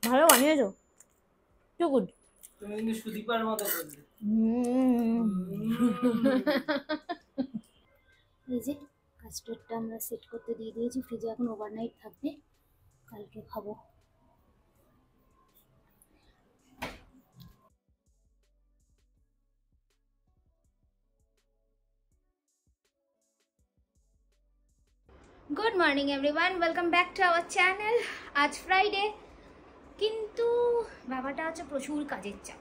ভালো বানিয়েছো, two good. তুমি কিন্তু সুদীপার মতো করলে। এই যে কাস্টার্ডটা আমরা সেট করতে দিয়ে দিয়েছি ফ্রিজে, এখন ওভারনাইট থাকবে, কালকে খাবো। Good morning everyone, welcome back to our channel. আজ ফ্রাইডে, কিন্তু ব্যাপারটা হচ্ছে প্রচুর কাজের চাপ,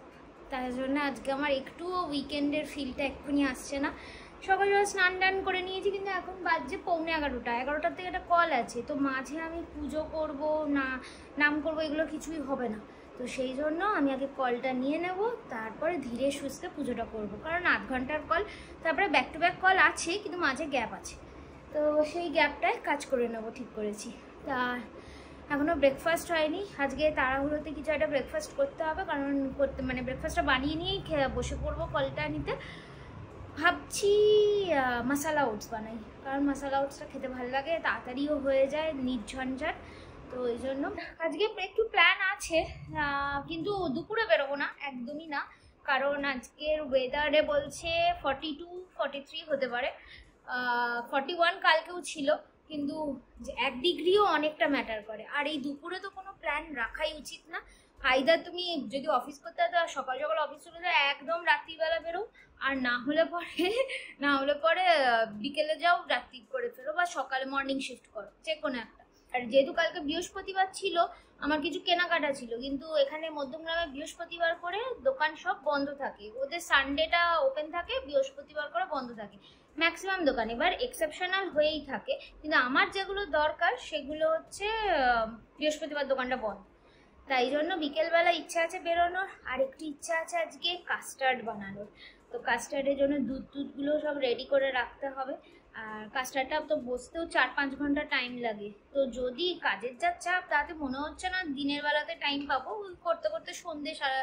তার জন্য আজকে আমার একটুও উইকেন্ডের ফিলটা এক্ষুনি আসছে না। সকাল সকাল স্নান টান করে নিয়েছি, কিন্তু এখন বাজছে 11:45 থেকে একটা কল আছে, তো মাঝে আমি পুজো করব না নাম করব এগুলো কিছুই হবে না। তো সেই জন্য আমি আগে কলটা নিয়ে নেব, তারপরে ধীরে সুস্থে পুজোটা করব, কারণ 8 ঘন্টার কল, তারপরে ব্যাক টু ব্যাক কল আছে, কিন্তু মাঝে গ্যাপ আছে, তো সেই গ্যাপটায় কাজ করে নেব ঠিক করেছি। তা এখনও ব্রেকফাস্ট হয়নি, আজকে তাড়াহুড়োতে কিছু একটা ব্রেকফাস্ট করতে হবে, কারণ ব্রেকফাস্টটা বানিয়ে নিয়েই বসে পড়বো কলটা নিতে। ভাবছি মশালা ওটস বানাই, কারণ মশালা ওটসটা খেতে ভালো লাগে, তাড়াতাড়িও হয়ে যায়, নির্ঝঞ্ঝাট। তো এই জন্য আজকে একটু প্ল্যান আছে, কিন্তু দুপুরে বেরোবো না, একদমই না, কারণ আজকের ওয়েদারে বলছে 42-43 হতে পারে, 41 কালকেও ছিল, কিন্তু 1 ডিগ্রিও অনেকটা ম্যাটার করে। আর এই দুপুরে তো কোনো প্ল্যান রাখাই উচিত না, আইদার তুমি যদি অফিস করতে হয় তো সকাল সকাল অফিস চলে যায়, একদম রাত্রিবেলা বেরো, আর না হলে পরে বিকেলে যাও, রাত্রি করে ফেরো, বা সকালে মর্নিং শিফট করো, যে কোনো একটা। আর যেহেতু কালকে বৃহস্পতিবার ছিল, আমার কিছু কেনাকাটা ছিল, কিন্তু এখানে মধ্যমগ্রামে বৃহস্পতিবার করে দোকান সব বন্ধ থাকে, ওদের সানডেটা ওপেন থাকে, বৃহস্পতিবার করে বন্ধ থাকে ম্যাক্সিমাম দোকান, এবার এক্সেপশনাল হয়েই থাকে, কিন্তু আমার যেগুলো দরকার সেগুলো হচ্ছে বৃহস্পতিবার দোকানটা বন্ধ। তাই জন্য বিকেলবেলা ইচ্ছা আছে বেরোনোর, আর একটু ইচ্ছা আছে আজকে কাস্টার্ড বানানোর। তো কাস্টার্ডের জন্য দুধগুলো সব রেডি করে রাখতে হবে, আর কাস্টার্ডটা তো বসতেও 4-5 ঘন্টা টাইম লাগে, তো যদি কাজের যা চাপ, তাতে মনে হচ্ছে না দিনের বেলাতে টাইম পাবো, করতে করতে সন্ধে সারা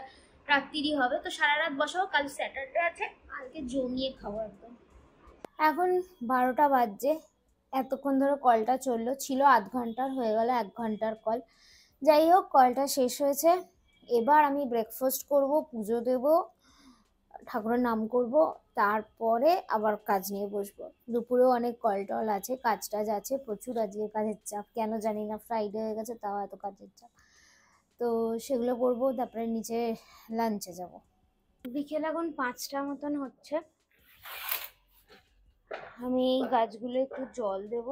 রাত্রিরই হবে, তো সারা রাত বসাবো, কাল স্যাটারডে আছে, কালকে জমিয়ে খাবো একদম। এখন 12টা বাজছে, এতক্ষণ ধরে কলটা চললো, ছিল 8 ঘন্টার, হয়ে গেল 1 ঘন্টার কল। যাই হোক, কলটা শেষ হয়েছে, এবার আমি ব্রেকফাস্ট করব, পুজো দেব, ঠাকুরের নাম করব, তারপরে আবার কাজ নিয়ে বসবো। দুপুরেও অনেক কল টল আছে, কাজ টাজ আছে প্রচুর, আজকে কাজের চাপ কেন জানি না, ফ্রাইডে হয়ে গেছে তাও এত কাজের চাপ, তো সেগুলো করবো, তারপরে নিচে লাঞ্চে যাব। বিকেল এখন 5টা মতন হচ্ছে, আমি এই গাছগুলো একটু জল দেব,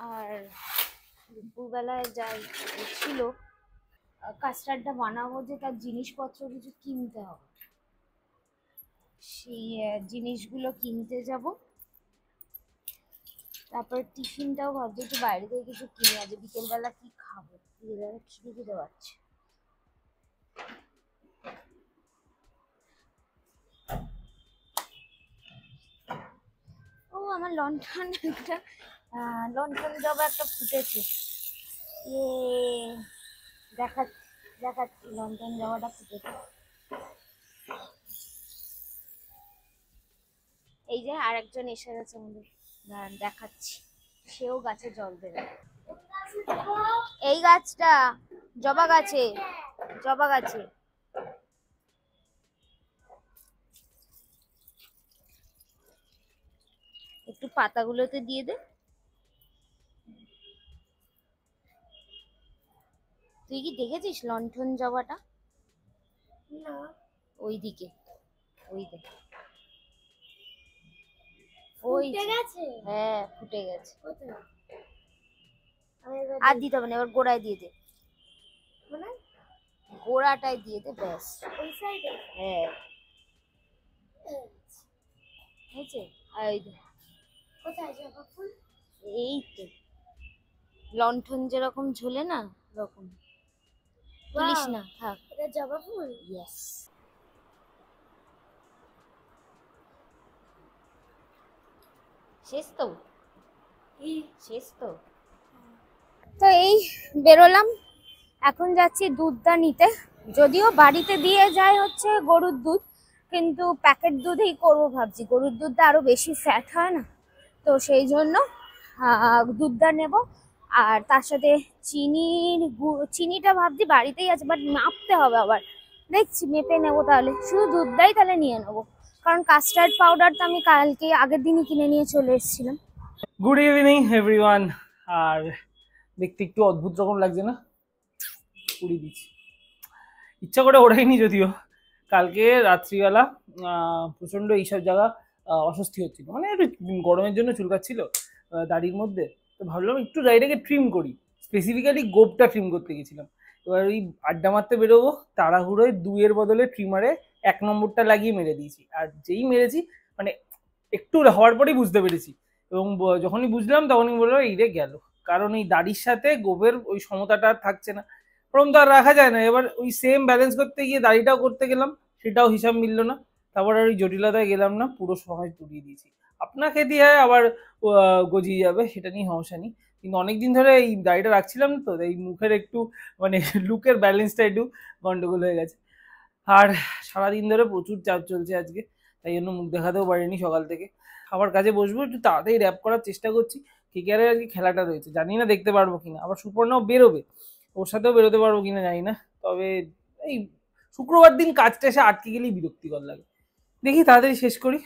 আর দুপুরবেলায় যাই ছিল কাস্টার্ডটা বানাবো, যে তার জিনিসপত্র কিছু কিনতে হবে, সেই জিনিসগুলো কিনতে যাব। তারপর টিফিনটাও ভাবছি একটু বাইরে থেকে কিছু কিনে, আজ বিকেলবেলা কি খাবো, বিকেলবেলা খিদে পাচ্ছে। ও আমার লন্ঠন জবা একটা ফুটেছে, দেখাচ্ছি লন্ঠন জবাটা ফুটেছে, এই যে আর একজন এসে গেছে আমাদের, দেখাচ্ছি, সেও গাছে জল দেবে। এই গাছটা জবা গাছে একটু পাতাগুলোতে দিয়ে দে। তুই কি দেখেছিস লণ্ঠন জবাটা? না, ওইদিকে, ওই দেখ, ওই গেছে, হ্যাঁ ফুটে গেছে, আর দিতে হবে না, এবার গোড়ায় দিয়ে দে, মানে গোড়াটায় দিয়ে দে, ব্যাস, ওই সাইডে, হ্যাঁ হয়েছে। আর ওই দেখ, কোথায় জবা ফুল, এই তো লণ্ঠন যেরকম ঝোলে না ওরকম, তুলিস না, থাক, এটা জবা ফুল, ইয়েস। শেষ তো, তো এই বেরোলাম, এখন যাচ্ছি দুধটা নিতে, যদিও বাড়িতে দিয়ে যায় হচ্ছে গরুর দুধ, কিন্তু প্যাকেট দুধেই করবো ভাবছি, গরুর দুধটা আরো বেশি ফ্যাট হয় না, তো সেই জন্য দুধটা নেব। আর তার সাথে চিনিটা ভাবছি বাড়িতেই আছে, বাট মাপতে হবে আবার, দেখছি মেপে নেবো। তাহলে শুধু দুধটাই তাহলে নিয়ে নেবো, কারণ কাস্টার্ড পাউডার তো আমি কালকে আগের দিনই কিনে নিয়ে চলে এসেছিলাম। Good evening everyone. আর দেখতে একটু অদ্ভুত রকম লাগছে না? পুরি দিচ্ছি, ইচ্ছা করে ওড়াইনি যদিও। কালকে রাত্রিবেলা প্রচন্ড এইসব জায়গা অস্বস্তি হচ্ছিল, মানে একটু গরমের জন্য চুলকাচ্ছিল দাড়ির মধ্যে। তো ভাবলাম একটু দাড়িটাকে ট্রিম করি, স্পেসিফিক্যালি গোপটা ট্রিম করতে গেছিলাম। এবার ওই আড্ডা মারতে বেরোবো, তাড়াহুড়োয় 2-এর বদলে ট্রিমারে 1 নম্বরটা লাগিয়ে মেরে দিয়েছি। আর যেই মেরেছি, মানে একটু হওয়ার পরেই বুঝতে পেরেছি, এবং যখনই বুঝলাম তখনই বললো এই রে গেল। কারণ এই দাড়ির সাথে গোবের ওই সমতাটা আর থাকছে না, ওরম তো আর রাখা যায় না। এবার ওই সেম ব্যালেন্স করতে গিয়ে দাড়িটাও করতে গেলাম, সেটাও হিসাব মিললো না। তারপর আর ওই জটিলতায় গেলাম না, পুরো সময় পুড়িয়ে দিয়েছি। আপনাকে দিয়ে আবার গজিয়ে যাবে, সেটা নিয়ে সমস্যা নেই। কিন্তু অনেকদিন ধরে এই দাড়িটা রাখছিলাম তো, এই মুখের একটু মানে লুকের ব্যালেন্সটা একটু গন্ডগোল হয়ে গেছে। আর সারাদিন ধরে প্রচুর চাপ চলছে আজকে, তাই জন্য মুখ দেখাতেও পারিনি সকাল থেকে। আবার কাজে বসবো, একটু তাড়াতাড়ি র্যাপ করার চেষ্টা করছি। কেকেআরের আজকে খেলাটা রয়েছে, জানি না দেখতে পারবো কিনা। আবার সুপর্ণাও বেরোবে, ওর সাথেও বেরোতে পারবো কিনা জানি না। তবে এই শুক্রবার দিন কাজটা এসে আটকে গেলেই বিরক্তিকর লাগে। দেখি তাড়াতাড়ি শেষ করি।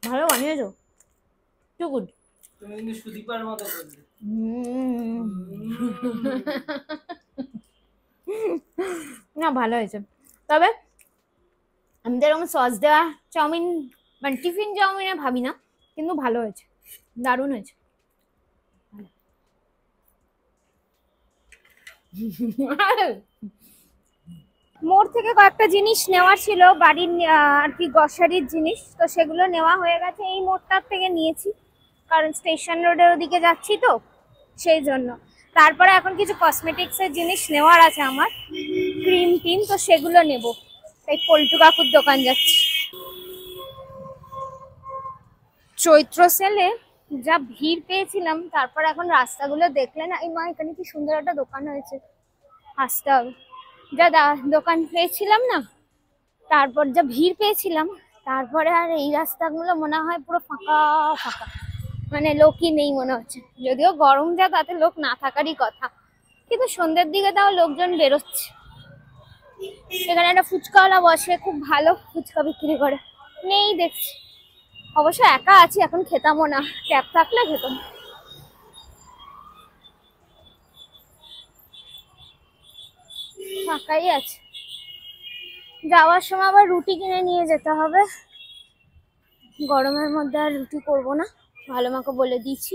ভালো বানিয়েছো, টু গুড। তুমি কিন্তু সুদীপার মতো করলে। না ভালো হয়েছে, তবে আমি তো এরকম সস দেওয়া চাউমিন মানে টিফিন চাউমিনে ভাবি না, কিন্তু ভালো হয়েছে, দারুণ হয়েছে। মোড় থেকে কয়েকটা জিনিস নেওয়ার ছিল, বাড়ির আর কি গ্রসারির জিনিস, তো সেগুলো নেওয়া হয়ে গেছে। এই মোড়টার থেকে নিয়েছি, কারণ স্টেশন রোডের ওদিকে যাচ্ছি তো সেই জন্য। তারপরে এখন কিছু কসমেটিক্সের জিনিস নেওয়ার আছে আমার, ক্রিম টিম, তো সেগুলো নেব। তাই পল্টু কাকুর দোকান যাচ্ছি। চৈত্র সেলে যা ভিড় পেয়েছিলাম, তারপর এখন রাস্তাগুলো দেখলে না, এই মা এখানে কি সুন্দর একটা দোকান হয়েছে, আসতে হবে। যা দোকান পেয়েছিলাম না, তারপর যা ভিড় পেয়েছিলাম, তারপরে আর এই রাস্তাগুলো মনে হয় পুরো ফাঁকা ফাঁকা, মানে লোকই নেই মনে হচ্ছে। যদিও গরম যা, তাতে লোক না থাকারই কথা, কিন্তু সন্ধ্যের দিকে তাও লোকজন বেরোচ্ছে। এখানে একটা ফুচকাওয়ালা বসে, খুব ভালো ফুচকা বিক্রি করে, নেই দেখছি। অবশ্য একা আছি, এখন খেতামও না, ক্যাব থাকলে খেতাম। ফাঁকাই আছে। যাওয়ার সময় আবার রুটি কিনে নিয়ে যেতে হবে, গরমের মধ্যে আর রুটি করবো না, ভালো মাকে বলে দিয়েছি।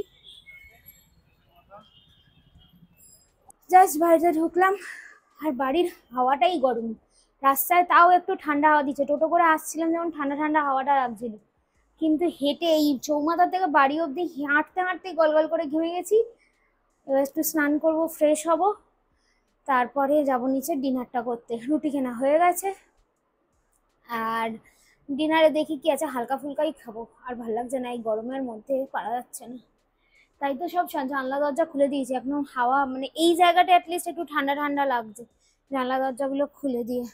জাস্ট বাড়িতে ঢুকলাম, আর বাড়ির হাওয়াটাই গরম, রাস্তায় তাও একটু ঠান্ডা হাওয়া দিচ্ছে। টোটো করে আসছিলাম যেমন ঠান্ডা ঠান্ডা হাওয়াটা লাগছিল, কিন্তু হেঁটে এই চৌমাথা থেকে বাড়ি অবধি হাঁটতে হাঁটতে গলগল করে ঘেমে গেছি। এবার একটু স্নান করব, ফ্রেশ হব, তারপরে যাব নিচে ডিনারটা করতে। রুটি কেনা হয়ে গেছে, আর ডিনারে দেখি কি আছে, হালকা ফুলকাই খাবো। আর ভাল লাগছে না, এই গরমের মধ্যে পারা যাচ্ছে না, তাই তো সব জানলা দরজা খুলে দিয়েছি। এখনো হাওয়া, মানে এই জায়গাটা অ্যাটলিস্ট একটু ঠান্ডা ঠান্ডা লাগছে, জানলা দরজাগুলো খুলে দিয়ে।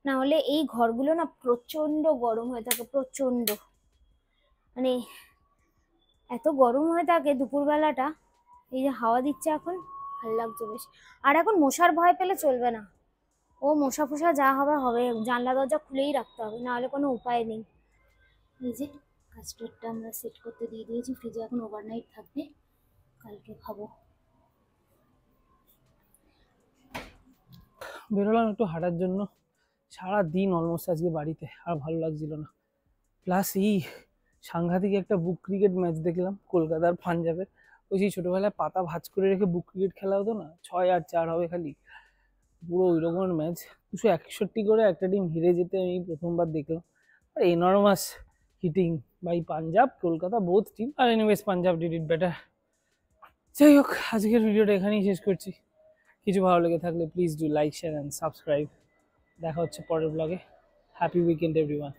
না হলে এই ঘরগুলো না প্রচন্ড গরম হয়ে থাকে, প্রচন্ড, মানে এত গরম হয়ে থাকে দুপুরবেলাটা। এই যে হাওয়া দিচ্ছে এখন, ভালো লাগছে বেশ। আর এখন মশার ভয় পেলে চলবে না, ও মশা ফসা যা হবে হবে, জানলা দরজা খুলেই রাখতে হবে, নাহলে কোনো উপায় নেই। এই যে কাস্টার্ডটা আমরা সেট করতে দিয়ে দিয়েছি ফ্রিজে, এখন ওভারনাইট থাকবে, কালকে খাবো। বেরোলাম একটু হাঁটার জন্য, সারা দিন অলমোস্ট আজকে বাড়িতে, আর ভালো লাগছিল না। প্লাস এই সাংঘাতিক একটা বুক ক্রিকেট ম্যাচ দেখলাম, কলকাতার পাঞ্জাবের। ওই সেই ছোটোবেলায় পাতা ভাঁজ করে রেখে বুক ক্রিকেট খেলা হতো না, 6 আর 4 হবে খালি, পুরো ওই রকমের ম্যাচ। 261 করে একটা টিম হেরে যেতে আমি প্রথমবার দেখলাম। আর enormous hitting by Punjab, Kolkata both team. আর anyways Punjab did it better. যাই হোক, আজকের ভিডিওটা এখানেই শেষ করছি। কিছু ভালো লেগে থাকলে please do like, share and subscribe. দেখা হচ্ছে পরের ব্লগে। Happy weekend everyone.